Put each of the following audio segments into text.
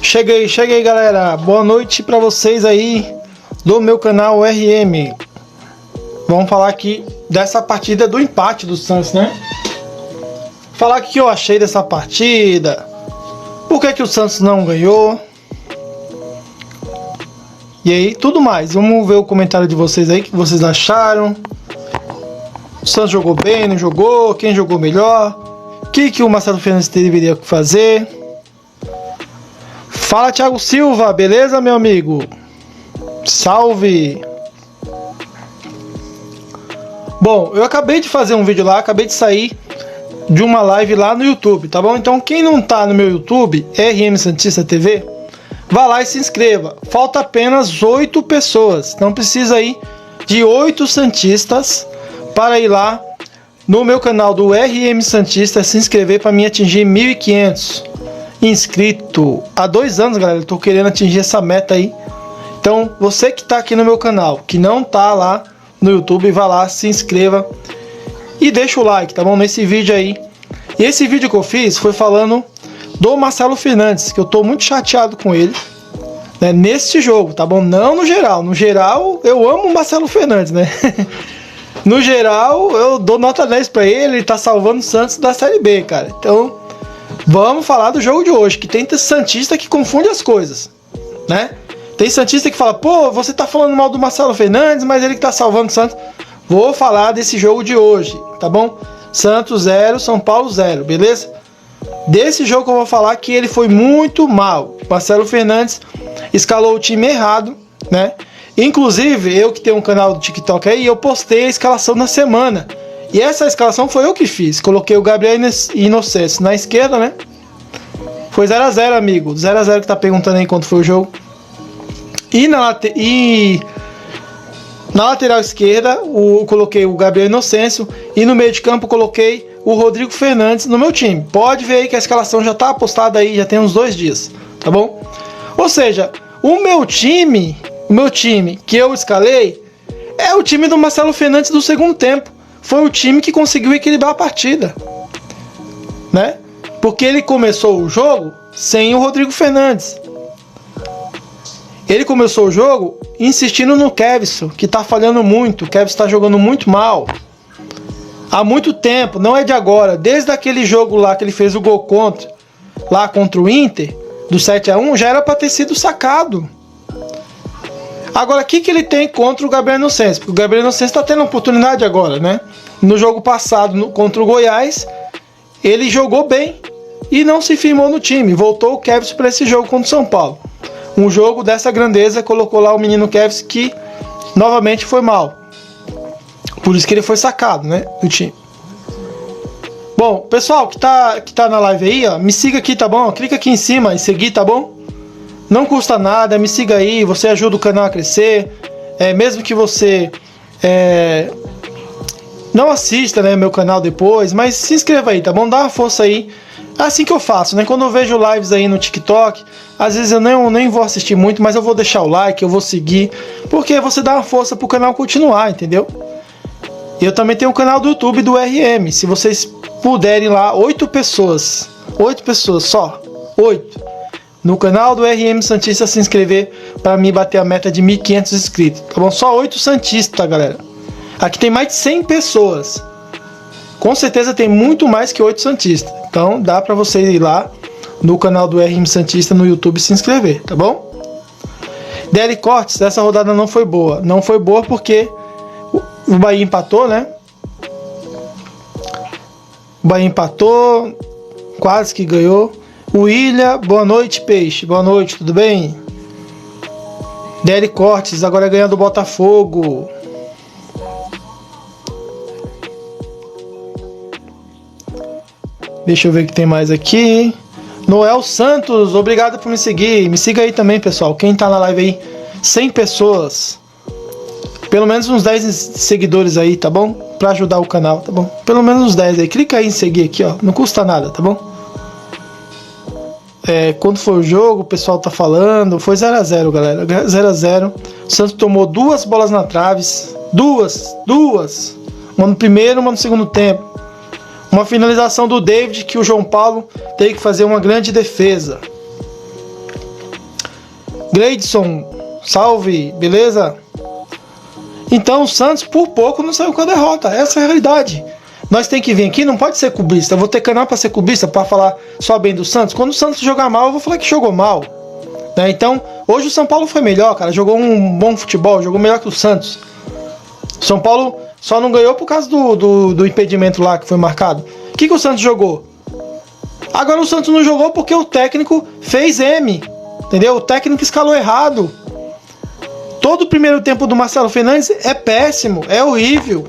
Cheguei galera, boa noite pra vocês aí do meu canal RM. Vamos falar aqui dessa partida do empate do Santos, né? Falar o que eu achei dessa partida, por que o Santos não ganhou, e aí tudo mais. Vamos ver o comentário de vocês aí, o que vocês acharam. O Santos jogou bem, não jogou, quem jogou melhor, o que o Marcelo Fernandes deveria fazer. Fala, Thiago Silva, beleza, meu amigo? Salve! Bom, eu acabei de fazer um vídeo lá, acabei de sair de uma live lá no YouTube, tá bom? Então quem não tá no meu YouTube, RM Santista TV, vá lá e se inscreva. Falta apenas 8 pessoas, não precisa aí de 8 santistas para ir lá no meu canal do RM Santista se inscrever para mim atingir 1.500 inscritos. Há 2 anos, galera, eu tô querendo atingir essa meta aí. Então, você que tá aqui no meu canal, que não tá lá no YouTube, vá lá, se inscreva e deixa o like, tá bom? Nesse vídeo aí. E esse vídeo que eu fiz foi falando do Marcelo Fernandes, que eu tô muito chateado com ele, né, nesse jogo, tá bom? Não no geral. No geral, eu amo o Marcelo Fernandes, né? No geral, eu dou nota 10 pra ele tá salvando o Santos da Série B, cara. Então, vamos falar do jogo de hoje, que tem santista que confunde as coisas, né? Tem santista que fala, pô, você tá falando mal do Marcelo Fernandes, mas ele que tá salvando o Santos. Vou falar desse jogo de hoje, tá bom? Santos 0, São Paulo 0, beleza? Desse jogo que eu vou falar que ele foi muito mal. Marcelo Fernandes escalou o time errado, né? Inclusive, eu que tenho um canal do TikTok aí, eu postei a escalação na semana. E essa escalação foi eu que fiz. Coloquei o Gabriel Inocêncio na esquerda, né? Foi 0 a 0, amigo. 0 a 0 que tá perguntando aí quanto foi o jogo. E na lateral esquerda, coloquei o Gabriel Inocêncio. E no meio de campo, coloquei o Rodrigo Fernandes no meu time. Pode ver aí que a escalação já tá postada aí, já tem uns 2 dias, tá bom? Ou seja, o meu time que eu escalei é o time do Marcelo Fernandes do segundo tempo. Foi o time que conseguiu equilibrar a partida, né? Porque ele começou o jogo sem o Rodrigo Fernandes. Ele começou o jogo insistindo no Kevson, que tá falhando muito. O Kevson tá jogando muito mal há muito tempo, não é de agora. Desde aquele jogo lá que ele fez o gol contra o Inter, do 7 a 1, já era para ter sido sacado. Agora, o que ele tem contra o Gabriel Inocêncio? Porque o Gabriel Inocêncio está tendo oportunidade agora, né? No jogo passado, contra o Goiás, ele jogou bem e não se firmou no time. Voltou o Kevson para esse jogo contra o São Paulo. Um jogo dessa grandeza, colocou lá o menino Kevson, que novamente foi mal. Por isso que ele foi sacado, né, do time. Bom, pessoal que tá na live aí, ó, me siga aqui, tá bom? Clica aqui em cima e seguir, tá bom? Não custa nada, me siga aí, você ajuda o canal a crescer. Mesmo que você não assista, né, meu canal depois, mas se inscreva aí, tá bom? Dá uma força aí. É assim que eu faço, né? Quando eu vejo lives aí no TikTok, às vezes eu nem vou assistir muito, mas eu vou deixar o like, eu vou seguir, porque você dá uma força pro canal continuar, entendeu? E eu também tenho um canal do YouTube do RM. Se vocês puderem lá, 8 pessoas só, 8, no canal do RM Santista se inscrever para mim bater a meta de 1.500 inscritos, tá bom? Só 8 Santistas, galera. Aqui tem mais de 100 pessoas. Com certeza tem muito mais que 8 Santistas. Então dá para você ir lá no canal do RM Santista no YouTube e se inscrever, tá bom? DL Cortes, essa rodada não foi boa. Não foi boa porque o Bahia empatou, né? O Bahia empatou, quase que ganhou. O Ilha, boa noite, Peixe. Boa noite, tudo bem? DL Cortes, agora ganhando do Botafogo. Deixa eu ver o que tem mais aqui. Noel Santos, obrigado por me seguir. Me siga aí também, pessoal. Quem tá na live aí, 100 pessoas. Pelo menos uns 10 seguidores aí, tá bom? Pra ajudar o canal, tá bom? Pelo menos uns 10 aí. Clica aí em seguir aqui, ó. Não custa nada, tá bom? Quando foi o jogo, o pessoal tá falando. Foi 0 a 0, galera. 0 a 0. O Santos tomou 2 bolas na traves. Duas. Uma no primeiro, uma no segundo tempo. Uma finalização do David que o João Paulo teve que fazer uma grande defesa. Gleidson, salve, beleza? Então o Santos por pouco não saiu com a derrota. Essa é a realidade. Nós tem que vir aqui, não pode ser clubista. Eu vou ter canal para ser clubista, para falar só bem do Santos. Quando o Santos jogar mal, eu vou falar que jogou mal, né? Então, hoje o São Paulo foi melhor, cara. Jogou um bom futebol, jogou melhor que o Santos. São Paulo só não ganhou por causa do impedimento lá que foi marcado. O que o Santos jogou? Agora o Santos não jogou porque o técnico fez M, entendeu? O técnico escalou errado. Todo o primeiro tempo do Marcelo Fernandes é péssimo, é horrível.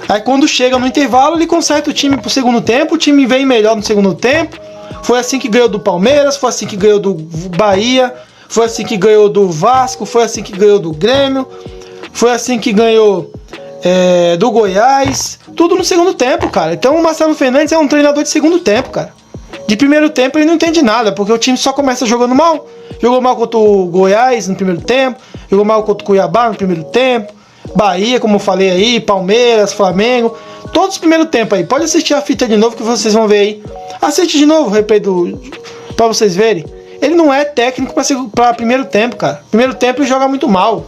Aí quando chega no intervalo, ele conserta o time pro segundo tempo, o time vem melhor no segundo tempo. Foi assim que ganhou do Palmeiras, foi assim que ganhou do Bahia, foi assim que ganhou do Vasco, foi assim que ganhou do Grêmio, foi assim que ganhou do Goiás. Tudo no segundo tempo, cara. Então o Marcelo Fernandes é um treinador de segundo tempo, cara. De primeiro tempo ele não entende nada, porque o time só começa jogando mal. Jogou mal contra o Goiás no primeiro tempo, jogou mal contra o Cuiabá no primeiro tempo, Bahia, como eu falei aí, Palmeiras, Flamengo, todos os primeiros tempos aí. Pode assistir a fita de novo que vocês vão ver aí. Assiste de novo o replay pra vocês verem. Ele não é técnico pra primeiro tempo, cara. Primeiro tempo ele joga muito mal,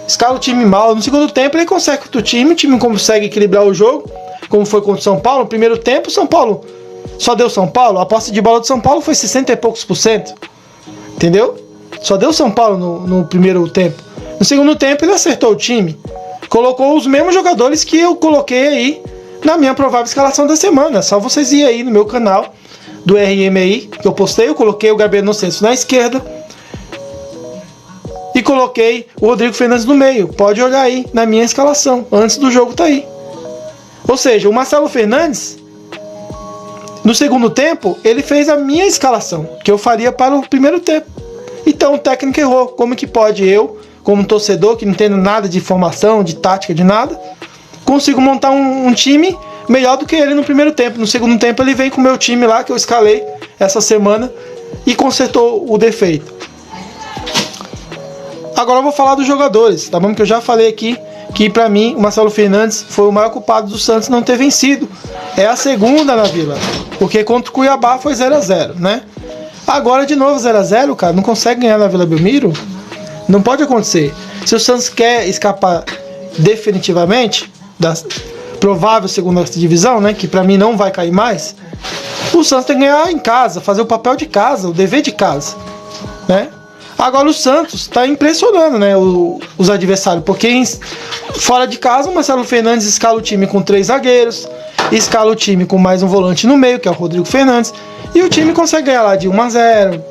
escala o time mal. No segundo tempo ele consegue o time consegue equilibrar o jogo, como foi contra o São Paulo. No primeiro tempo o São Paulo só deu São Paulo, a posse de bola do São Paulo foi 60 e poucos %. Entendeu? Só deu São Paulo no primeiro tempo. No segundo tempo ele acertou o time. Colocou os mesmos jogadores que eu coloquei aí na minha provável escalação da semana. Só vocês irem aí no meu canal do RMI que eu postei. Eu coloquei o Gabriel Inocêncio na esquerda e coloquei o Rodrigo Fernandes no meio. Pode olhar aí na minha escalação. Antes do jogo tá aí. Ou seja, o Marcelo Fernandes, no segundo tempo, ele fez a minha escalação, que eu faria para o primeiro tempo. Então o técnico errou. Como que pode eu, como torcedor, que não entendo nada de formação, de tática, de nada, consigo montar um time melhor do que ele no primeiro tempo? No segundo tempo ele vem com o meu time lá, que eu escalei essa semana, e consertou o defeito. Agora eu vou falar dos jogadores, tá bom? Que eu já falei aqui que pra mim o Marcelo Fernandes foi o maior culpado do Santos não ter vencido. É a segunda na Vila, porque contra o Cuiabá foi 0-0, né? Agora de novo 0-0, cara, não consegue ganhar na Vila Belmiro? Não pode acontecer. Se o Santos quer escapar definitivamente da provável segunda divisão, né, que pra mim não vai cair mais, o Santos tem que ganhar em casa, fazer o papel de casa, o dever de casa, né? Agora o Santos está impressionando, né, os adversários, porque fora de casa o Marcelo Fernandes escala o time com 3 zagueiros, escala o time com mais um volante no meio, que é o Rodrigo Fernandes, e o time consegue ganhar lá de 1-0,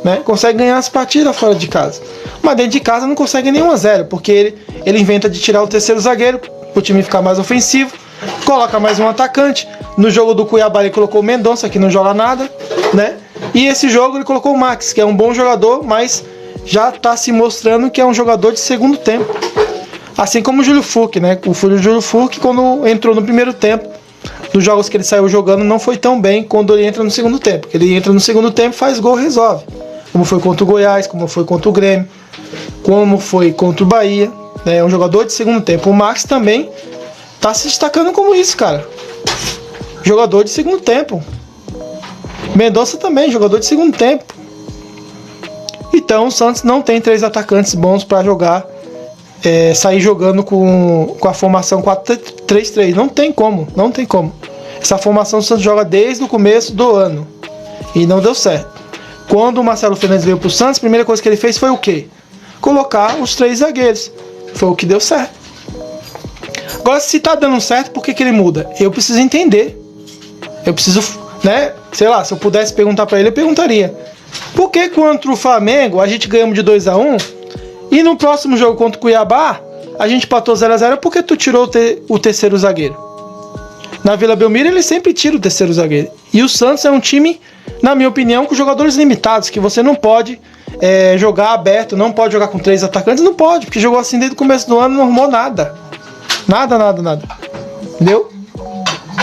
né? Consegue ganhar as partidas fora de casa. Mas dentro de casa não consegue nem 1-0, porque ele inventa de tirar o terceiro zagueiro, para o time ficar mais ofensivo, coloca mais um atacante. No jogo do Cuiabá ele colocou o Mendonça, que não joga nada, né? E esse jogo ele colocou o Max, que é um bom jogador, mas já está se mostrando que é um jogador de segundo tempo. Assim como o Júlio Furque, né? O Júlio Furque, quando entrou no primeiro tempo, dos jogos que ele saiu jogando, não foi tão bem quando ele entra no segundo tempo. Ele entra no segundo tempo, faz gol, resolve. Como foi contra o Goiás, como foi contra o Grêmio, como foi contra o Bahia, né? É um jogador de segundo tempo. O Max também tá se destacando como isso, cara. Jogador de segundo tempo. Mendonça também, jogador de segundo tempo. Então o Santos não tem 3 atacantes bons para jogar, sair jogando com a formação 4-3-3. Não tem como. Essa formação o Santos joga desde o começo do ano e não deu certo. Quando o Marcelo Fernandes veio pro Santos, a primeira coisa que ele fez foi o quê? Colocar os 3 zagueiros. Foi o que deu certo. Agora, se tá dando certo, por que ele muda? Eu preciso entender. Eu preciso, né? Sei lá, se eu pudesse perguntar para ele, eu perguntaria: por que contra o Flamengo a gente ganhamos de 2-1 e no próximo jogo contra o Cuiabá a gente empatou 0-0? Por que tu tirou o terceiro zagueiro? Na Vila Belmiro ele sempre tira o terceiro zagueiro. E o Santos é um time, na minha opinião, com jogadores limitados, que você não pode jogar aberto, não pode jogar com 3 atacantes, não pode, porque jogou assim desde o começo do ano e não arrumou nada. Nada. Entendeu?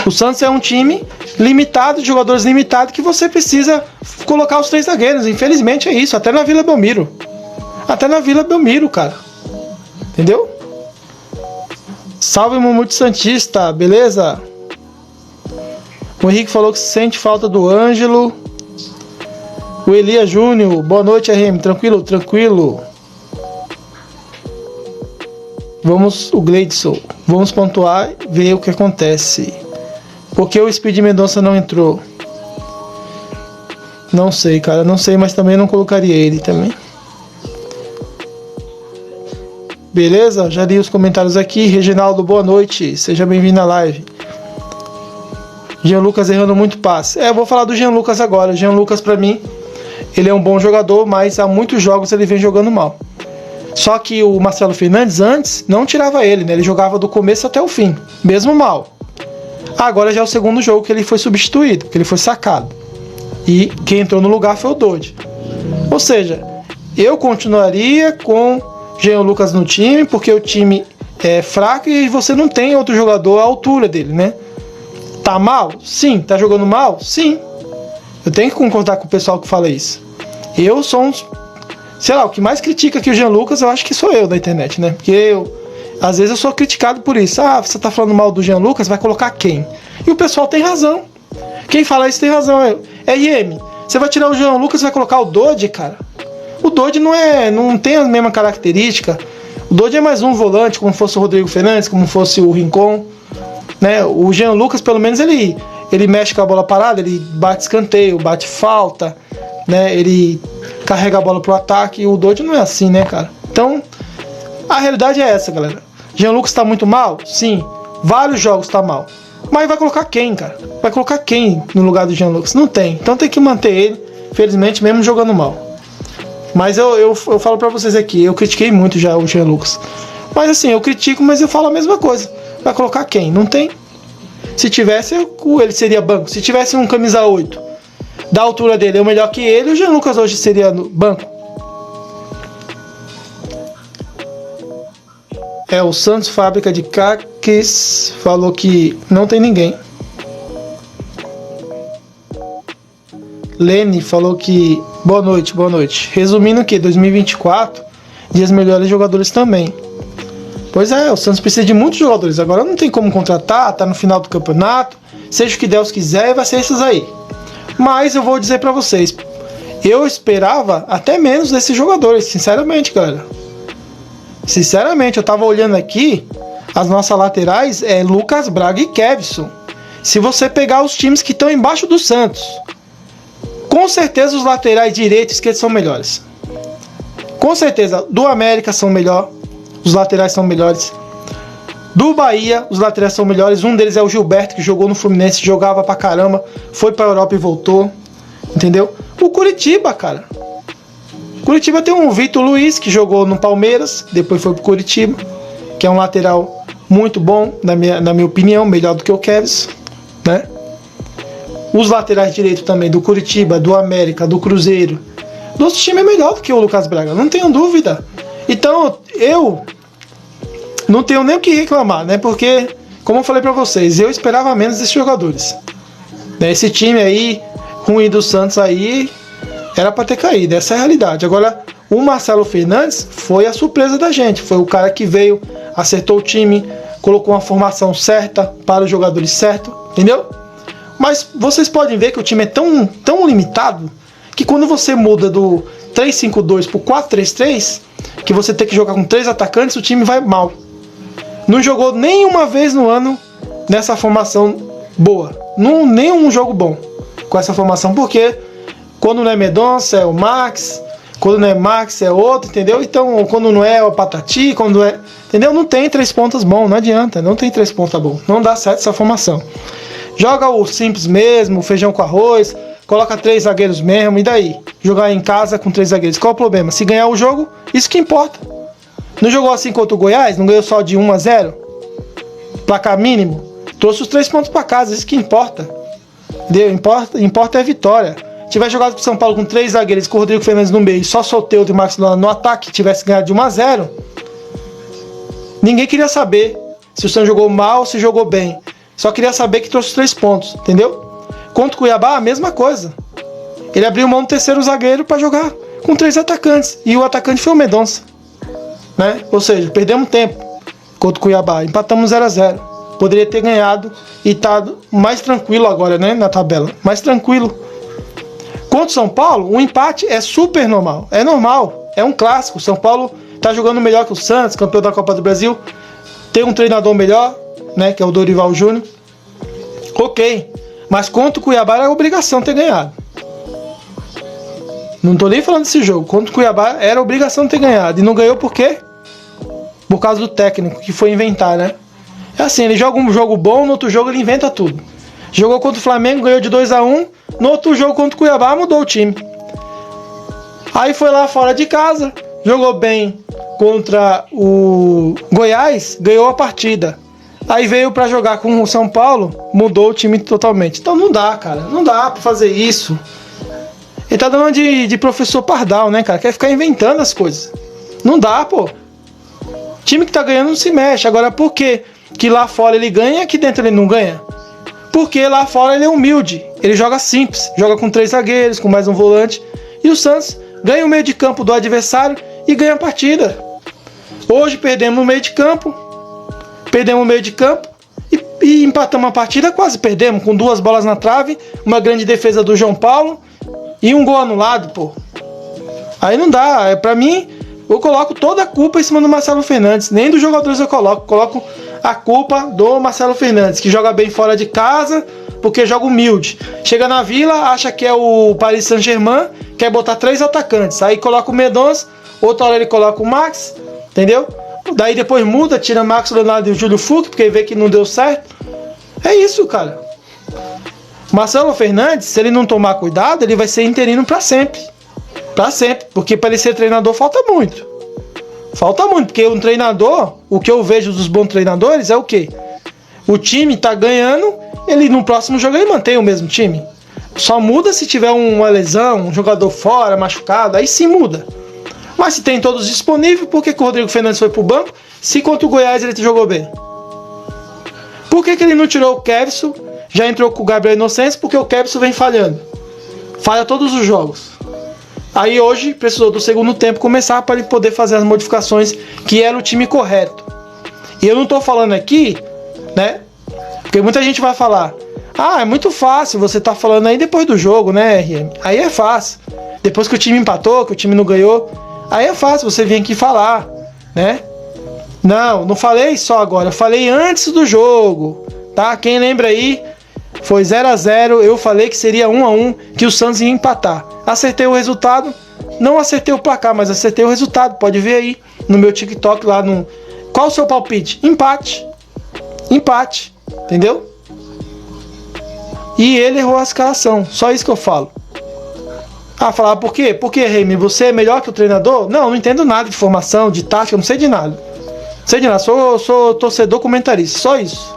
O Santos é um time limitado, de jogadores limitados, que você precisa colocar os 3 zagueiros. Infelizmente é isso, até na Vila Belmiro. Cara. Entendeu? Salve, Mamute Santista, beleza? O Henrique falou que sente falta do Ângelo. O Elias Júnior, boa noite, RM. Tranquilo, tranquilo. O Gleidson, vamos pontuar e ver o que acontece. Por que o Speed Mendonça não entrou? Não sei, cara, não sei, mas também não colocaria ele também. Beleza? Já li os comentários aqui. Reginaldo, boa noite. Seja bem-vindo à live. Jean Lucas errando muito passe. Eu vou falar do Jean Lucas agora. O Jean Lucas, pra mim, ele é um bom jogador, mas há muitos jogos ele vem jogando mal. Só que o Marcelo Fernandes antes não tirava ele, né? Ele jogava do começo até o fim, mesmo mal. Agora já é o segundo jogo que ele foi substituído, que ele foi sacado. E quem entrou no lugar foi o Dodge. Ou seja, eu continuaria com Jean Lucas no time, porque o time é fraco e você não tem outro jogador à altura dele, né? Tá mal? Sim. Tá jogando mal? Sim. Eu tenho que concordar com o pessoal que fala isso. Eu sou um... Sei lá, o que mais critica aqui o Jean Lucas, eu acho que sou eu da internet, né? Porque às vezes eu sou criticado por isso. Ah, você tá falando mal do Jean Lucas, vai colocar quem? E o pessoal tem razão. Quem fala isso tem razão. RM, você vai tirar o Jean Lucas e vai colocar o Dodge, cara? O Dodge não tem a mesma característica. O Dodge é mais um volante, como fosse o Rodrigo Fernandes, como fosse o Rincon, né? O Jean Lucas, pelo menos, ele mexe com a bola parada, ele bate escanteio, bate falta, né? Ele carrega a bola pro ataque, e o Dodge não é assim, né, cara? Então, a realidade é essa, galera. Jean Lucas tá muito mal? Sim. Vários jogos tá mal. Mas vai colocar quem, cara? Vai colocar quem no lugar do Jean Lucas? Não tem. Então tem que manter ele, felizmente, mesmo jogando mal. Mas eu falo pra vocês aqui, eu critiquei muito já o Jean Lucas. Mas assim, eu critico, mas eu falo a mesma coisa. Vai colocar quem? Não tem. Se tivesse, ele seria banco. Se tivesse um camisa 8 da altura dele, é o melhor que ele, o Jean Lucas hoje seria no banco. O Santos Fábrica de Caques falou que não tem ninguém. Lene falou que boa noite, boa noite. Resumindo que 2024, dias melhores jogadores também. Pois é, o Santos precisa de muitos jogadores. Agora não tem como contratar, tá no final do campeonato. Seja o que Deus quiser, vai ser esses aí. Mas eu vou dizer pra vocês, eu esperava até menos desses jogadores, sinceramente, galera. Sinceramente, eu tava olhando aqui, as nossas laterais é Lucas Braga e Kevson. Se você pegar os times que estão embaixo do Santos, com certeza os laterais direito e esquerdo são melhores. Com certeza, do América são melhores, os laterais são melhores. Do Bahia, os laterais são melhores. Um deles é o Gilberto, que jogou no Fluminense, jogava pra caramba, foi pra Europa e voltou. Entendeu? O Curitiba, cara. Curitiba tem um Vitor Luiz, que jogou no Palmeiras, depois foi pro Curitiba, que é um lateral muito bom, na minha opinião, melhor do que o Kevs, né? Os laterais direitos também, do Curitiba, do América, do Cruzeiro. Nosso time é melhor do que o Lucas Braga, não tenho dúvida. Então, eu não tenho nem o que reclamar, né? Porque, como eu falei pra vocês, eu esperava menos desses jogadores. Esse time aí, ruim do Santos aí, era pra ter caído, essa é a realidade. Agora, o Marcelo Fernandes foi a surpresa da gente. Foi o cara que veio, acertou o time, colocou uma formação certa para os jogadores certos, entendeu? Mas vocês podem ver que o time é tão limitado que quando você muda do 3-5-2 pro 4-3-3, que você tem que jogar com 3 atacantes, o time vai mal. Não jogou nenhuma vez no ano nessa formação boa. Nenhum jogo bom com essa formação, porque quando não é Mendonça é o Max, quando não é Max é outro, entendeu? Então, quando não é o Patati, quando é... Entendeu? Não tem 3 pontas bom, não adianta, não tem 3 pontas bom. Não dá certo essa formação. Joga o simples mesmo, feijão com arroz, coloca 3 zagueiros mesmo, e daí? Jogar em casa com 3 zagueiros, qual o problema? Se ganhar o jogo, isso que importa. Não jogou assim contra o Goiás? Não ganhou só de 1-0? Placar mínimo? Trouxe os 3 pontos para casa, isso que importa. Entendeu? Importa é a vitória. Tivesse jogado pro São Paulo com 3 zagueiros, com o Rodrigo Fernandes no meio, só Soteldo e Max no ataque, tivesse ganhado de 1-0, ninguém queria saber se o Santos jogou mal ou se jogou bem. Só queria saber que trouxe os 3 pontos, entendeu? Contra o Cuiabá, a mesma coisa. Ele abriu mão do terceiro zagueiro para jogar com 3 atacantes. E o atacante foi o Mendonça, né? Ou seja, perdemos tempo contra o Cuiabá. Empatamos 0-0. Poderia ter ganhado e estado mais tranquilo agora, né? Na tabela. Mais tranquilo. Contra o São Paulo, um empate é super normal. É normal, é um clássico. O São Paulo tá jogando melhor que o Santos, campeão da Copa do Brasil. Tem um treinador melhor, né, que é o Dorival Júnior. Ok, mas contra o Cuiabá era obrigação ter ganhado. Não tô nem falando desse jogo. Contra o Cuiabá era obrigação ter ganhado. E não ganhou por quê? Por causa do técnico, que foi inventar, né? É assim, ele joga um jogo bom, no outro jogo ele inventa tudo. Jogou contra o Flamengo, ganhou de 2-1. No outro jogo contra o Cuiabá, mudou o time. Aí foi lá fora de casa, jogou bem contra o Goiás, ganhou a partida. Aí veio pra jogar com o São Paulo, mudou o time totalmente. Então não dá, cara. Não dá pra fazer isso. Ele tá dando de professor Pardal, né, cara? Quer ficar inventando as coisas. Não dá, pô. Time que tá ganhando não se mexe. Agora, por quê que lá fora ele ganha e aqui dentro ele não ganha? Porque lá fora ele é humilde. Ele joga simples. Joga com 3 zagueiros, com mais um volante. E o Santos ganha o meio de campo do adversário e ganha a partida. Hoje perdemos o meio de campo. Perdemos o meio de campo. E empatamos a partida, quase perdemos. Com 2 bolas na trave. Uma grande defesa do João Paulo. E um gol anulado, pô. Aí não dá. Pra mim, eu coloco toda a culpa em cima do Marcelo Fernandes. Nem dos jogadores eu coloco. Coloco a culpa do Marcelo Fernandes, que joga bem fora de casa, porque joga humilde. Chega na Vila, acha que é o Paris Saint-Germain, quer botar 3 atacantes. Aí coloca o Mendonça, outra hora ele coloca o Max, entendeu? Daí depois muda, tira Max, Leonardo e o Júlio Furque, porque vê que não deu certo. É isso, cara. Marcelo Fernandes, se ele não tomar cuidado, ele vai ser interino para sempre. Para sempre. Porque para ele ser treinador falta muito. Falta muito, porque um treinador, o que eu vejo dos bons treinadores é o quê? O time tá ganhando, ele no próximo jogo ele mantém o mesmo time. Só muda se tiver uma lesão, um jogador fora, machucado, aí sim muda. Mas se tem todos disponíveis, por que o Rodrigo Fernandes foi pro banco? Se contra o Goiás ele jogou bem. Por que ele não tirou o Kevson? Já entrou com o Gabriel Inocêncio, porque o Kevson vem falhando. Falha todos os jogos. Aí hoje precisou do segundo tempo começar para ele poder fazer as modificações que era o time correto. E eu não estou falando aqui, né? Porque muita gente vai falar: ah, é muito fácil, você tá falando aí depois do jogo, né, RM? Aí é fácil. Depois que o time empatou, que o time não ganhou, aí é fácil você vir aqui falar, né? Não falei só agora, eu falei antes do jogo, tá? Quem lembra aí, foi 0-0, eu falei que seria 1-1, que o Santos ia empatar. Acertei o resultado, não acertei o placar, mas acertei o resultado. Pode ver aí no meu TikTok lá no... Qual o seu palpite? Empate. Empate, entendeu? E ele errou a escalação, só isso que eu falo. Ah, falar por quê? Porque, Remy, você é melhor que o treinador? Não entendo nada de formação, de tática, eu não sei de nada. Não sei de nada, sou torcedor comentarista, só isso.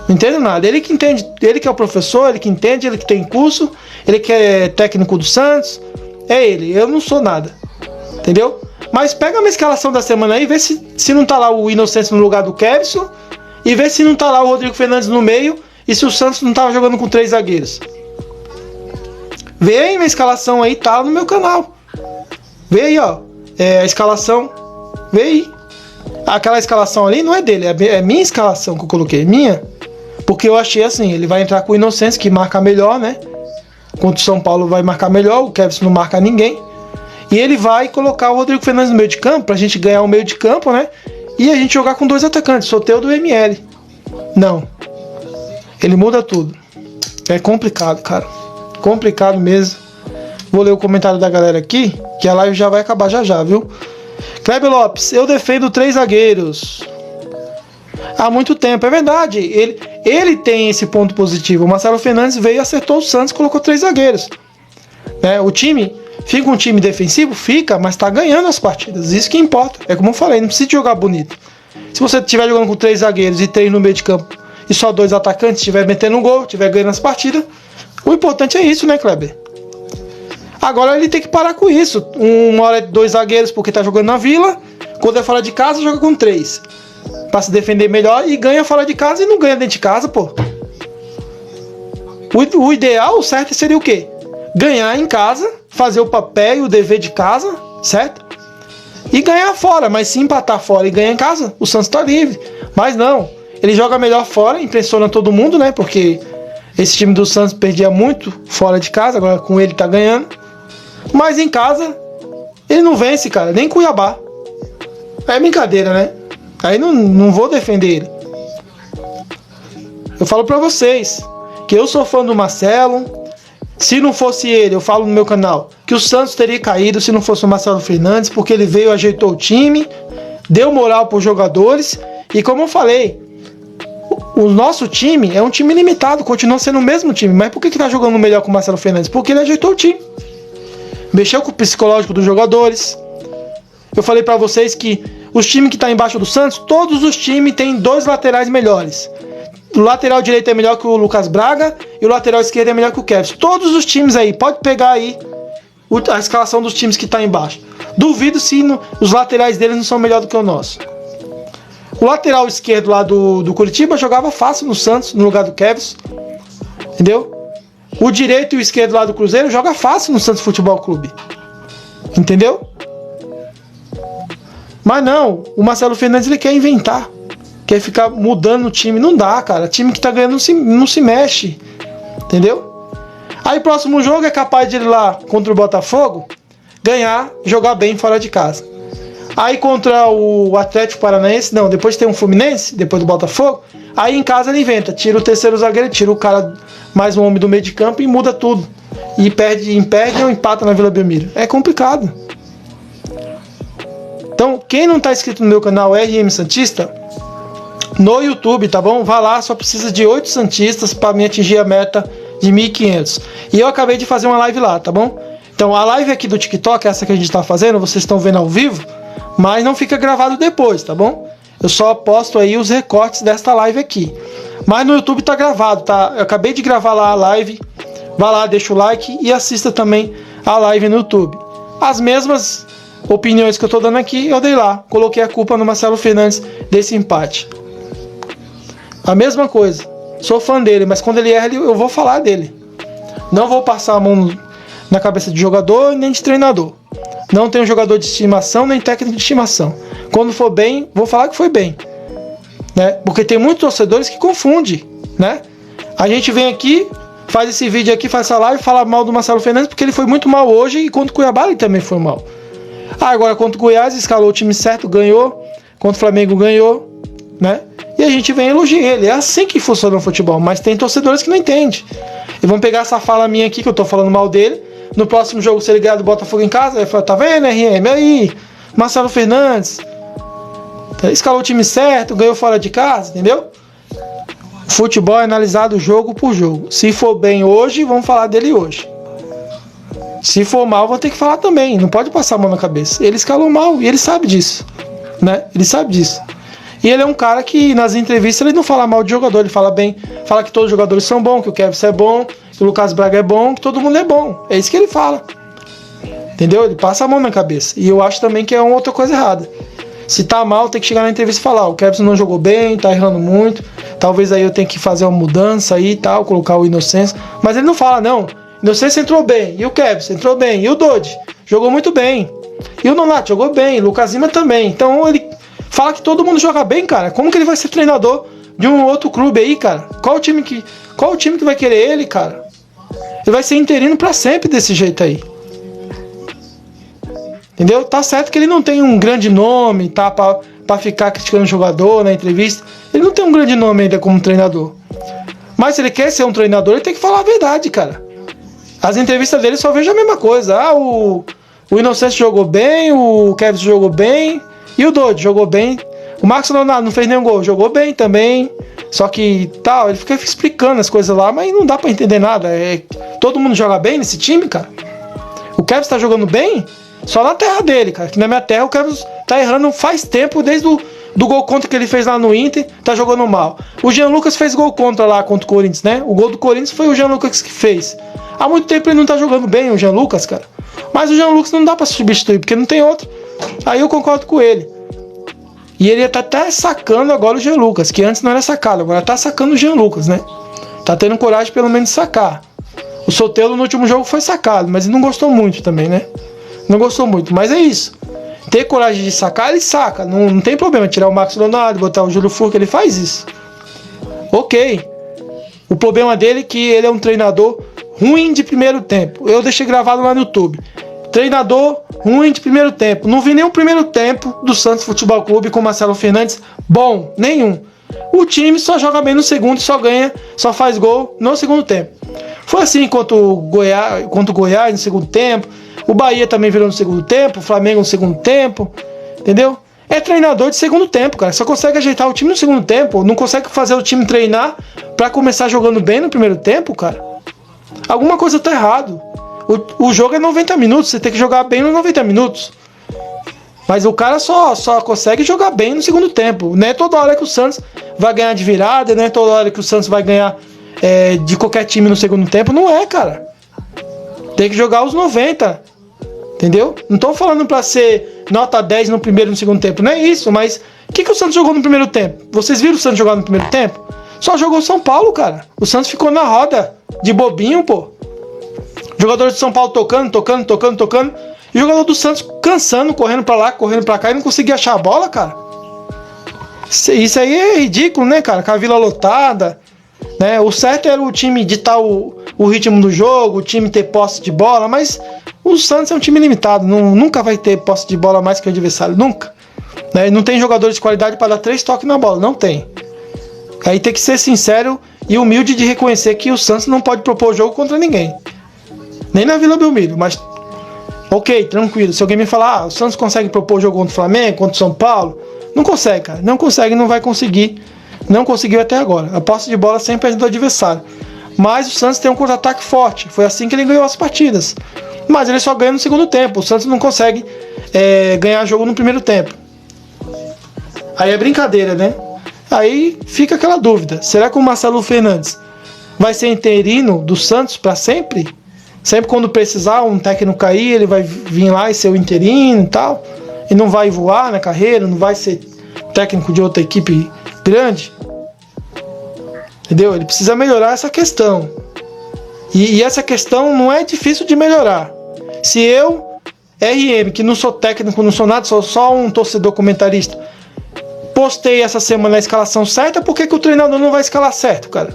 Não entendo nada. Ele que entende, ele que é o professor, ele que entende, ele que tem curso, ele que é técnico do Santos. É ele, eu não sou nada. Entendeu? Mas pega uma escalação da semana aí e vê se não tá lá o Inocêncio no lugar do Kevson. E vê se não tá lá o Rodrigo Fernandes no meio. E se o Santos não tava jogando com 3 zagueiros. Vê aí minha escalação aí, tá no meu canal. Vê aí, ó. A escalação. Vê aí. Aquela escalação ali não é dele, é minha escalação que eu coloquei. Minha. Porque eu achei assim, ele vai entrar com o Inocêncio, que marca melhor, né? Contra o São Paulo vai marcar melhor, o Kevson não marca ninguém. E ele vai colocar o Rodrigo Fernandes no meio de campo, pra gente ganhar o meio de campo, né? E a gente jogar com 2 atacantes, Soteldo e ML. Não. Ele muda tudo. É complicado, cara. Complicado mesmo. Vou ler o comentário da galera aqui, que a live já vai acabar já, viu? Kleber Lopes, eu defendo 3 zagueiros. Há muito tempo, é verdade. Ele tem esse ponto positivo. O Marcelo Fernandes veio, acertou o Santos, colocou 3 zagueiros. Né? O time fica um time defensivo? Fica, mas tá ganhando as partidas. Isso que importa. É como eu falei, não precisa jogar bonito. Se você estiver jogando com 3 zagueiros e 3 no meio de campo e só 2 atacantes, estiver metendo um gol, estiver ganhando as partidas, o importante é isso, né, Kleber? Agora ele tem que parar com isso. Uma hora é 2 zagueiros porque tá jogando na Vila. Quando é fora de casa, joga com 3. Pra se defender melhor e ganha fora de casa e não ganha dentro de casa, pô. O ideal, o certo seria o quê? Ganhar em casa, fazer o papel e o dever de casa, certo? E ganhar fora, mas se empatar fora e ganhar em casa, o Santos tá livre. Mas não, ele joga melhor fora, impressiona todo mundo, né? Porque Esse time do Santos perdia muito fora de casa, agora com ele tá ganhando. Mas em casa, ele não vence, cara, nem Cuiabá. É brincadeira, né? Aí não vou defender ele. Eu falo pra vocês que eu sou fã do Marcelo. Se não fosse ele, eu falo no meu canal, que o Santos teria caído se não fosse o Marcelo Fernandes, porque ele veio, ajeitou o time, deu moral pros jogadores. E como eu falei, o nosso time é um time limitado, continua sendo o mesmo time. Mas por que tá jogando melhor com o Marcelo Fernandes? Porque ele ajeitou o time, mexeu com o psicológico dos jogadores. Eu falei pra vocês que os times que tá embaixo do Santos, todos os times têm 2 laterais melhores. O lateral direito é melhor que o Lucas Braga e o lateral esquerdo é melhor que o Kevin. Todos os times aí, pode pegar aí a escalação dos times que tá embaixo. Duvido se os laterais deles não são melhor do que o nosso. O lateral esquerdo lá do Curitiba jogava fácil no Santos, no lugar do Kevin. Entendeu? O direito e o esquerdo lá do Cruzeiro joga fácil no Santos Futebol Clube. Entendeu? Mas não, o Marcelo Fernandes ele quer inventar. Quer ficar mudando o time. Não dá, cara. Time que tá ganhando não se mexe. Entendeu? Aí próximo jogo é capaz de ir lá contra o Botafogo, ganhar, jogar bem fora de casa. Aí contra o Atlético Paranaense, não, depois tem um Fluminense, depois do Botafogo, aí em casa ele inventa, tira o terceiro zagueiro, tira o cara mais um homem do meio de campo e muda tudo. E perde ou empata na Vila Belmiro. É complicado. Então, quem não tá inscrito no meu canal RM Santista, no YouTube, tá bom? Vá lá, só precisa de 8 Santistas para me atingir a meta de 1.500. E eu acabei de fazer uma live lá, tá bom? Então, a live aqui do TikTok, essa que a gente tá fazendo, vocês estão vendo ao vivo, mas não fica gravado depois, tá bom? Eu só posto aí os recortes desta live aqui. Mas no YouTube tá gravado, tá? Eu acabei de gravar lá a live. Vá lá, deixa o like e assista também a live no YouTube. As mesmas opiniões que eu tô dando aqui, eu dei lá. Coloquei a culpa no Marcelo Fernandes desse empate. A mesma coisa. Sou fã dele, mas quando ele erra, eu vou falar dele. Não vou passar a mão na cabeça de jogador nem de treinador. Não tenho jogador de estimação nem técnico de estimação. Quando for bem, vou falar que foi bem, né? Porque tem muitos torcedores que confundem, né? A gente vem aqui, faz esse vídeo aqui, faz essa live, fala mal do Marcelo Fernandes porque ele foi muito mal hoje e contra o Cuiabá ele também foi mal. Agora contra o Goiás escalou o time certo, ganhou. Contra o Flamengo ganhou, né? E a gente vem elogiar ele. É assim que funciona o futebol. Mas tem torcedores que não entendem. E vão pegar essa fala minha aqui, que eu tô falando mal dele. No próximo jogo, se ele ganhar do Botafogo em casa, ele fala, tá vendo, RM? Aí, Marcelo Fernandes escalou o time certo, ganhou fora de casa, entendeu? Futebol é analisado jogo por jogo. Se for bem hoje, vamos falar dele hoje. Se for mal, vou ter que falar também. Não pode passar a mão na cabeça. Ele escalou mal e ele sabe disso, né? Ele sabe disso. E ele é um cara que nas entrevistas ele não fala mal de jogador, ele fala bem, fala que todos os jogadores são bons, que o Kevin é bom, que o Lucas Braga é bom, que todo mundo é bom. É isso que ele fala. Entendeu? Ele passa a mão na cabeça. E eu acho também que é uma outra coisa errada. Se tá mal, tem que chegar na entrevista e falar, o Kevin não jogou bem, tá errando muito, talvez aí eu tenha que fazer uma mudança aí e tal, colocar o Inocêncio. Mas ele não fala, não. Inocêncio entrou bem, e o Kevin entrou bem, e o Dodge jogou muito bem. E o Nonato jogou bem, o Lucas Lima também. Então ele fala que todo mundo joga bem, cara. Como que ele vai ser treinador de um outro clube aí, cara? Qual o time que vai querer ele, cara? Ele vai ser interino pra sempre desse jeito aí. Entendeu? Tá certo que ele não tem um grande nome, tá? Pra ficar criticando o jogador na entrevista. Ele não tem um grande nome ainda como treinador. Mas se ele quer ser um treinador, ele tem que falar a verdade, cara. As entrevistas dele só vejo a mesma coisa. Ah, o Inocêncio jogou bem, o Kevin jogou bem, e o Dodge jogou bem. O Marcos não fez nenhum gol, jogou bem também. Só que tal, ele fica explicando as coisas lá, mas não dá pra entender nada. Todo mundo joga bem nesse time, cara. O Kevin tá jogando bem só na terra dele, cara. Que na minha terra o Kevin tá errando faz tempo, desde do gol contra que ele fez lá no Inter, tá jogando mal. O Jean Lucas fez gol contra lá contra o Corinthians, né? O gol do Corinthians foi o Jean Lucas que fez. Há muito tempo ele não tá jogando bem, o Jean Lucas, cara. Mas o Jean Lucas não dá pra substituir, porque não tem outro. Aí eu concordo com ele. E ele tá até sacando agora o Jean Lucas, que antes não era sacado, agora tá sacando o Jean Lucas, né? Tá tendo coragem pelo menos de sacar. O Soteldo no último jogo foi sacado, mas ele não gostou muito também, né? Não gostou muito, mas é isso. Ter coragem de sacar, ele saca. Não tem problema tirar o Marcos Leonardo, botar o Júlio Furca, ele faz isso. Ok. O problema dele é que ele é um treinador ruim de primeiro tempo. Eu deixei gravado lá no YouTube. Treinador ruim de primeiro tempo. Não vi nenhum primeiro tempo do Santos Futebol Clube com Marcelo Fernandes bom, nenhum. O time só joga bem no segundo, só ganha, só faz gol no segundo tempo. Foi assim contra o Goiás no segundo tempo. O Bahia também virou no segundo tempo, o Flamengo no segundo tempo, entendeu? É treinador de segundo tempo, cara. Só consegue ajeitar o time no segundo tempo. Não consegue fazer o time treinar pra começar jogando bem no primeiro tempo, cara. Alguma coisa tá errado. O jogo é 90 minutos, você tem que jogar bem nos 90 minutos. Mas o cara só consegue jogar bem no segundo tempo. Não é toda hora que o Santos vai ganhar de virada, não é toda hora que o Santos vai ganhar de qualquer time no segundo tempo. Não é, cara. Tem que jogar os 90. Entendeu? Não tô falando pra ser nota 10 no primeiro e no segundo tempo. Não é isso, mas o que o Santos jogou no primeiro tempo? Vocês viram o Santos jogar no primeiro tempo? Só jogou São Paulo, cara. O Santos ficou na roda de bobinho, pô. Jogador de São Paulo tocando. E o jogador do Santos cansando, correndo pra lá, correndo pra cá e não conseguia achar a bola, cara. Isso aí é ridículo, né, cara? Com a Vila lotada, né? O certo era o time ditar o ritmo do jogo, o time ter posse de bola, mas o Santos é um time limitado, nunca vai ter posse de bola mais que o adversário, nunca. Né? Não tem jogadores de qualidade para dar 3 toques na bola, não tem. Aí tem que ser sincero e humilde de reconhecer que o Santos não pode propor jogo contra ninguém. Nem na Vila Belmiro, mas ok, tranquilo. Se alguém me falar, o Santos consegue propor jogo contra o Flamengo, contra o São Paulo, não consegue, cara. Não consegue, não vai conseguir. Não conseguiu até agora. A posse de bola sempre é do adversário. Mas o Santos tem um contra-ataque forte. Foi assim que ele ganhou as partidas. Mas ele só ganha no segundo tempo. O Santos não consegue ganhar jogo no primeiro tempo. Aí é brincadeira, né? Aí fica aquela dúvida. Será que o Marcelo Fernandes vai ser interino do Santos para sempre? Sempre quando precisar um técnico cair, ele vai vir lá e ser o interino e tal. E não vai voar na carreira, não vai ser técnico de outra equipe grande. Entendeu? Ele precisa melhorar essa questão. E essa questão não é difícil de melhorar. Se eu, RM, que não sou técnico, não sou nada, sou só um torcedor comentarista, postei essa semana a escalação certa, por que o treinador não vai escalar certo, cara?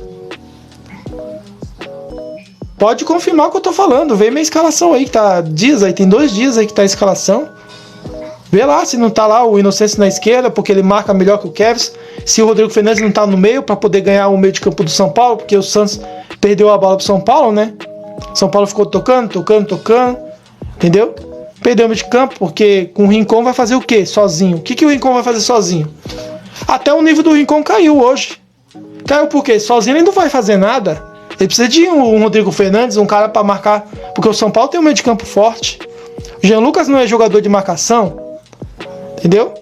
Pode confirmar o que eu tô falando. Vê minha escalação aí, que tá dias aí, tem 2 dias aí que tá a escalação. Vê lá se não tá lá o Inocêncio na esquerda, porque ele marca melhor que o Kevs. Se o Rodrigo Fernandes não tá no meio para poder ganhar o meio de campo do São Paulo, porque o Santos perdeu a bola pro São Paulo, né? São Paulo ficou tocando, entendeu? Perdeu o meio de campo, porque com o Rincon vai fazer o quê? Sozinho. O que o Rincon vai fazer sozinho? Até o nível do Rincon caiu hoje. Caiu por quê? Sozinho ele não vai fazer nada. Ele precisa de um Rodrigo Fernandes, um cara para marcar, porque o São Paulo tem um meio de campo forte. O Jean Lucas não é jogador de marcação, entendeu?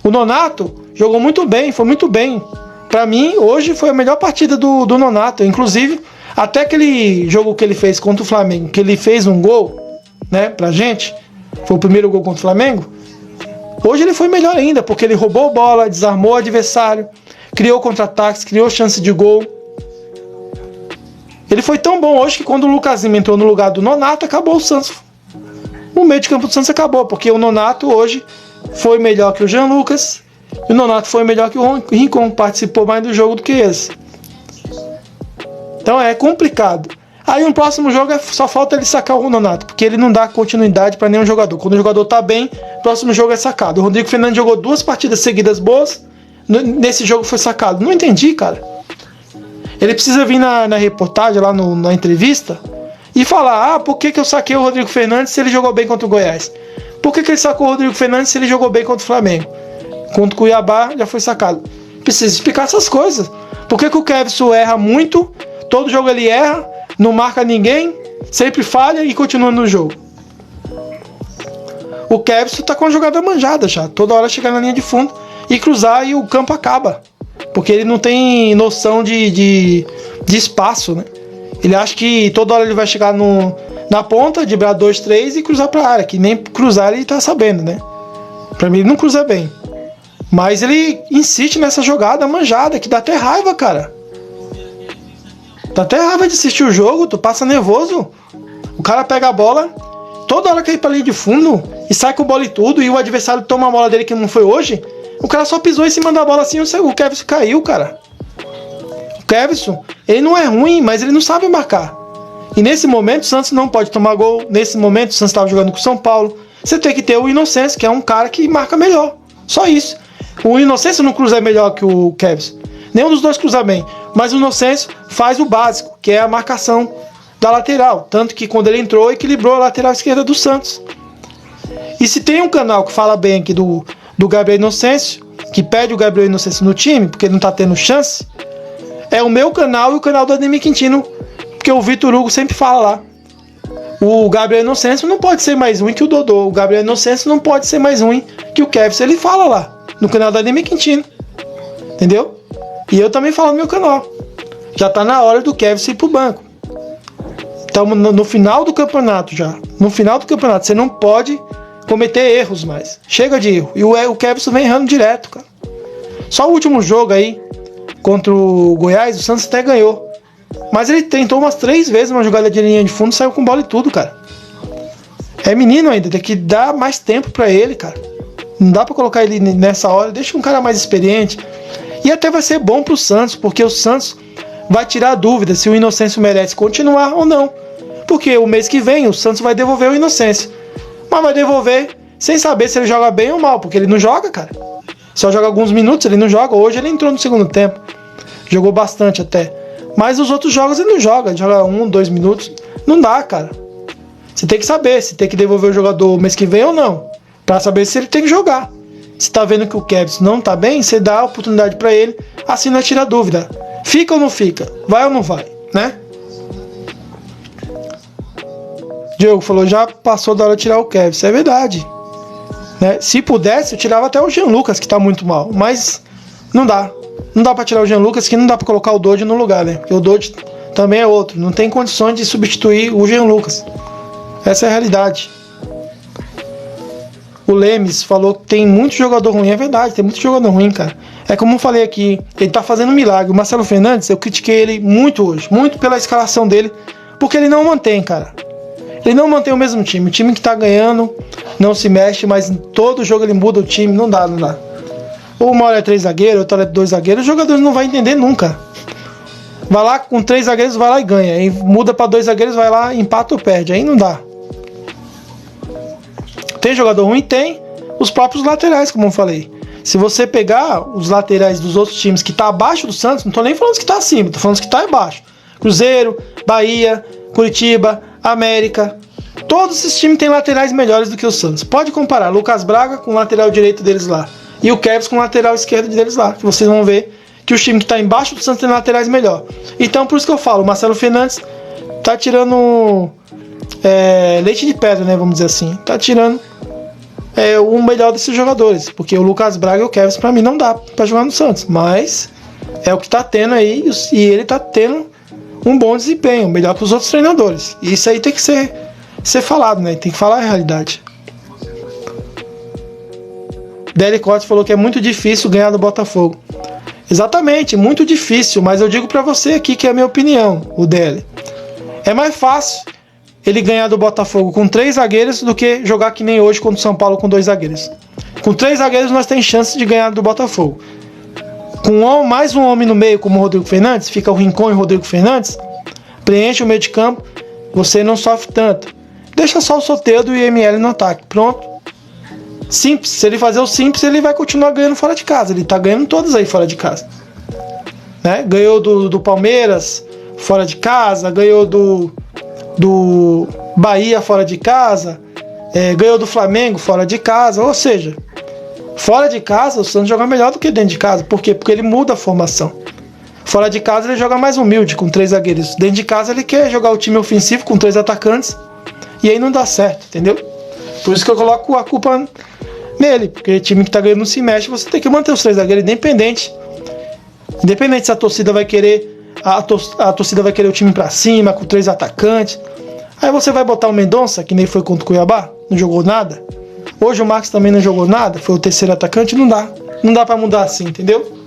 O Nonato jogou muito bem, foi muito bem. Para mim, hoje foi a melhor partida do Nonato. Inclusive, até aquele jogo que ele fez contra o Flamengo, que ele fez um gol, né, pra gente, foi o primeiro gol contra o Flamengo. Hoje ele foi melhor ainda, porque ele roubou bola, desarmou o adversário, criou contra-ataques, criou chance de gol. Ele foi tão bom hoje que quando o Lucas Lima entrou no lugar do Nonato, acabou o Santos. O meio de campo do Santos acabou, porque o Nonato hoje foi melhor que o Jean Lucas, e o Nonato foi melhor que o Rincon, participou mais do jogo do que esse. Então é complicado. Aí no próximo jogo só falta ele sacar o Nonato, porque ele não dá continuidade para nenhum jogador. Quando o jogador tá bem, o próximo jogo é sacado. O Rodrigo Fernandes jogou 2 partidas seguidas boas, nesse jogo foi sacado. Não entendi, cara. Ele precisa vir na reportagem, lá na entrevista, e falar, por que eu saquei o Rodrigo Fernandes se ele jogou bem contra o Goiás? Por que ele sacou o Rodrigo Fernandes se ele jogou bem contra o Flamengo? Contra o Cuiabá já foi sacado. Precisa explicar essas coisas. Por que o Kevson erra muito, todo jogo ele erra, não marca ninguém, sempre falha e continua no jogo? O Kevson tá com a jogada manjada já, toda hora chegar na linha de fundo e cruzar e o campo acaba. Porque ele não tem noção de espaço, né? Ele acha que toda hora ele vai chegar na ponta, driblar 2, 3 e cruzar pra área. Que nem cruzar ele tá sabendo, né? Pra mim ele não cruza bem. Mas ele insiste nessa jogada manjada, que dá até raiva, cara. Dá até raiva de assistir o jogo, tu passa nervoso. O cara pega a bola, toda hora quer ir pra linha de fundo e sai com bola e tudo, e o adversário toma a bola dele que não foi hoje. O cara só pisou em cima da bola assim, o Kevin caiu, cara. Kevson, ele não é ruim, mas ele não sabe marcar. E nesse momento o Santos não pode tomar gol. Nesse momento o Santos estava jogando com o São Paulo. Você tem que ter o Inocêncio, que é um cara que marca melhor. Só isso. O Inocêncio não cruza melhor que o Kevson. Nenhum dos dois cruza bem. Mas o Inocêncio faz o básico, que é a marcação da lateral. Tanto que quando ele entrou, equilibrou a lateral esquerda do Santos. E se tem um canal que fala bem aqui do Gabriel Inocêncio, que pede o Gabriel Inocêncio no time, porque ele não está tendo chance, é o meu canal e o canal do Ademir Quintino, porque o Vitor Hugo sempre fala lá. O Gabriel Inocêncio não pode ser mais ruim que o Dodô. O Gabriel Inocêncio não pode ser mais ruim que o Kevson. Ele fala lá, no canal do Ademir Quintino. Entendeu? E eu também falo no meu canal. Já tá na hora do Kevson ir pro banco. Estamos no final do campeonato já. No final do campeonato. Você não pode cometer erros mais. Chega de erro. E o Kevson vem errando direto, cara. Só o último jogo aí, contra o Goiás, o Santos até ganhou. Mas ele tentou umas 3 vezes uma jogada de linha de fundo, saiu com bola e tudo, cara. É menino ainda, tem que dar mais tempo pra ele, cara. Não dá pra colocar ele nessa hora, deixa um cara mais experiente. E até vai ser bom pro Santos, porque o Santos vai tirar a dúvida se o Inocêncio merece continuar ou não. Porque o mês que vem o Santos vai devolver o Inocêncio. Mas vai devolver sem saber se ele joga bem ou mal, porque ele não joga, cara. Só joga alguns minutos, ele não joga. Hoje ele entrou no segundo tempo. Jogou bastante até. Mas os outros jogos ele não joga. Ele joga 1, 2 minutos. Não dá, cara. Você tem que saber se tem que devolver o jogador mês que vem ou não. Pra saber se ele tem que jogar. Se tá vendo que o Kevson não tá bem, você dá a oportunidade pra ele. Assim não tira dúvida. Fica ou não fica? Vai ou não vai? Né? Diogo falou, já passou da hora de tirar o Kevson. É verdade. Né? Se pudesse, eu tirava até o Jean Lucas, que tá muito mal. Mas não dá. Não dá pra tirar o Jean Lucas, que não dá pra colocar o Dodge no lugar, né? Porque o Dodge também é outro. Não tem condições de substituir o Jean Lucas. Essa é a realidade. O Lemes falou que tem muito jogador ruim. É verdade, tem muito jogador ruim, cara. É como eu falei aqui, ele tá fazendo um milagre. O Marcelo Fernandes, eu critiquei ele muito hoje. Muito pela escalação dele. Porque ele não mantém, cara. Ele não mantém o mesmo time. O time que tá ganhando não se mexe, mas em todo jogo ele muda o time. Não dá, não dá. Uma hora é 3 zagueiros, outra hora é 2 zagueiros. Os jogadores não vão entender nunca. Vai lá com 3 zagueiros, vai lá e ganha. Aí muda pra 2 zagueiros, vai lá, empata ou perde. Aí não dá. Tem jogador ruim? Tem. Os próprios laterais, como eu falei. Se você pegar os laterais dos outros times que tá abaixo do Santos, não tô nem falando os que tá acima, tô falando os que tá abaixo. Cruzeiro, Bahia, Curitiba, América. Todos esses times têm laterais melhores do que o Santos. Pode comparar Lucas Braga com o lateral direito deles lá. E o Kevson com o lateral esquerdo deles lá. Que vocês vão ver que o time que tá embaixo do Santos tem laterais melhor. Então por isso que eu falo, o Marcelo Fernandes tá tirando leite de pedra, né? Vamos dizer assim. Tá tirando o melhor desses jogadores. Porque o Lucas Braga e o Kevson pra mim não dá pra jogar no Santos. Mas é o que tá tendo aí. E ele tá tendo um bom desempenho. Melhor que os outros treinadores. E isso aí tem que ser falado, né? Tem que falar a realidade. Deli Cotes falou que é muito difícil ganhar do Botafogo. Exatamente, muito difícil. Mas eu digo pra você aqui que é a minha opinião, o Deli. É mais fácil ele ganhar do Botafogo com 3 zagueiros do que jogar que nem hoje contra o São Paulo com 2 zagueiros. Com 3 zagueiros nós temos chance de ganhar do Botafogo. Com mais um homem no meio como o Rodrigo Fernandes, fica o Rincon e o Rodrigo Fernandes, preenche o meio de campo, você não sofre tanto. Deixa só o Soteldo e o ML no ataque. Pronto. Simples. Se ele fazer o simples, ele vai continuar ganhando fora de casa. Ele tá ganhando todos aí fora de casa. Né? Ganhou do Palmeiras fora de casa, ganhou do Bahia fora de casa, ganhou do Flamengo fora de casa. Ou seja, fora de casa o Santos joga melhor do que dentro de casa. Por quê? Porque ele muda a formação. Fora de casa ele joga mais humilde, com 3 zagueiros. Dentro de casa ele quer jogar o time ofensivo com 3 atacantes. E aí não dá certo, entendeu? Por isso que eu coloco a culpa nele. Porque o time que tá ganhando não se mexe, você tem que manter os 3 zagueiros, independente se a torcida vai querer. A torcida vai querer o time pra cima, com 3 atacantes. Aí você vai botar o Mendonça, que nem foi contra o Cuiabá, não jogou nada. Hoje o Marcos também não jogou nada, foi o terceiro atacante, não dá. Não dá pra mudar assim, entendeu?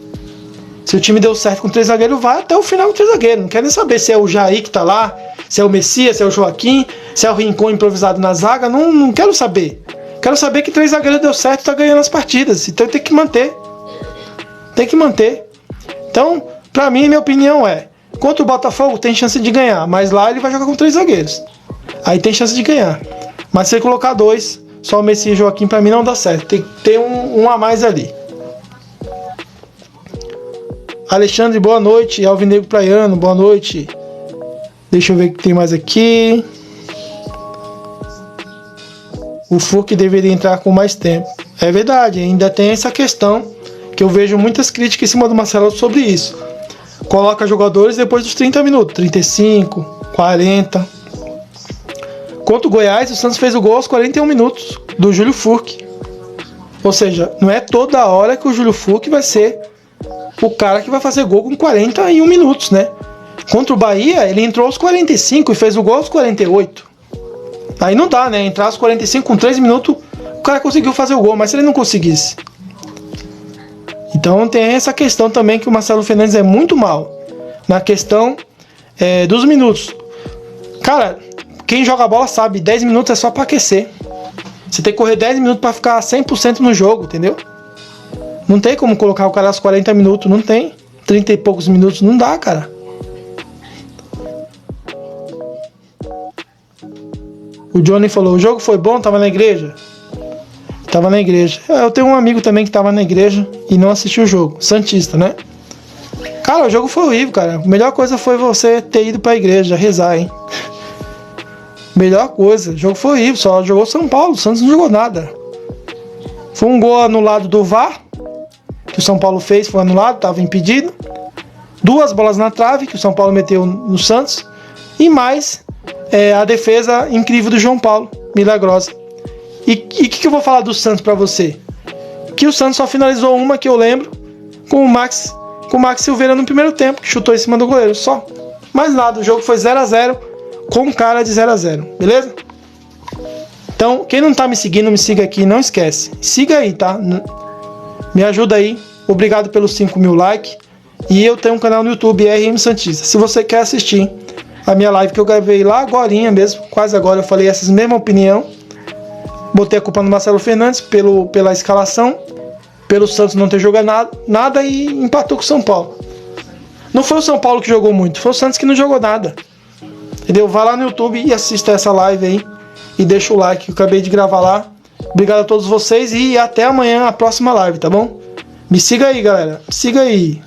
Se o time deu certo com 3 zagueiros, vai até o final com 3 zagueiros. Não quero nem saber se é o Jair que tá lá, se é o Messias, se é o Joaquim, se é o Rincon improvisado na zaga. Não quero saber. Quero saber que 3 zagueiros deu certo e tá ganhando as partidas. Então tem que manter. Tem que manter. Então, Pra mim, minha opinião é, contra o Botafogo tem chance de ganhar, mas lá ele vai jogar com 3 zagueiros. Aí tem chance de ganhar. Mas se ele colocar 2, só o Messias e Joaquim, pra mim não dá certo. Tem que ter um a mais ali. Alexandre, boa noite. Alvinegro Praiano, boa noite. Deixa eu ver o que tem mais aqui. O Furk deveria entrar com mais tempo. É verdade, ainda tem essa questão que eu vejo muitas críticas em cima do Marcelo sobre isso. Coloca jogadores depois dos 30 minutos, 35, 40. Contra o Goiás, o Santos fez o gol aos 41 minutos do Júlio Furk. Ou seja, não é toda hora que o Júlio Furk vai ser o cara que vai fazer gol com 41 minutos, né? Contra o Bahia, ele entrou aos 45 e fez o gol aos 48. Aí não dá, né? Entrar aos 45 com 3 minutos, o cara conseguiu fazer o gol, mas se ele não conseguisse. Então tem essa questão também que o Marcelo Fernandes é muito mal na questão dos minutos. Cara, quem joga bola sabe, 10 minutos é só para aquecer. Você tem que correr 10 minutos para ficar 100% no jogo, entendeu? Não tem como colocar o cara aos 40 minutos, não tem. 30 e poucos minutos, não dá, cara. O Johnny falou, o jogo foi bom, tava na igreja? Tava na igreja. Eu tenho um amigo também que tava na igreja e não assistiu o jogo. Santista, né? Cara, o jogo foi horrível, cara. A melhor coisa foi você ter ido pra igreja, rezar, hein? Melhor coisa. O jogo foi horrível, só jogou São Paulo. O Santos não jogou nada. Foi um gol anulado do VAR, que o São Paulo fez, foi anulado, tava impedido. 2 bolas na trave, que o São Paulo meteu no Santos. E mais a defesa incrível do João Paulo, milagrosa. E o que eu vou falar do Santos pra você? Que o Santos só finalizou uma que eu lembro com o Max Silveira no primeiro tempo, que chutou em cima do goleiro, só. Mais nada, o jogo foi 0-0 com cara de 0-0, beleza? Então, quem não tá me seguindo, me siga aqui, não esquece. Siga aí, tá? Me ajuda aí. Obrigado pelos 5.000 likes. E eu tenho um canal no YouTube, RM Santista. Se você quer assistir a minha live que eu gravei lá agorinha mesmo, quase agora, eu falei essa mesma opinião. Botei a culpa no Marcelo Fernandes pela escalação, pelo Santos não ter jogado nada e empatou com o São Paulo. Não foi o São Paulo que jogou muito, foi o Santos que não jogou nada. Entendeu? Vá lá no YouTube e assista essa live aí e deixa o like, eu acabei de gravar lá. Obrigado a todos vocês e até amanhã, a próxima live, tá bom? Me siga aí, galera. Me siga aí.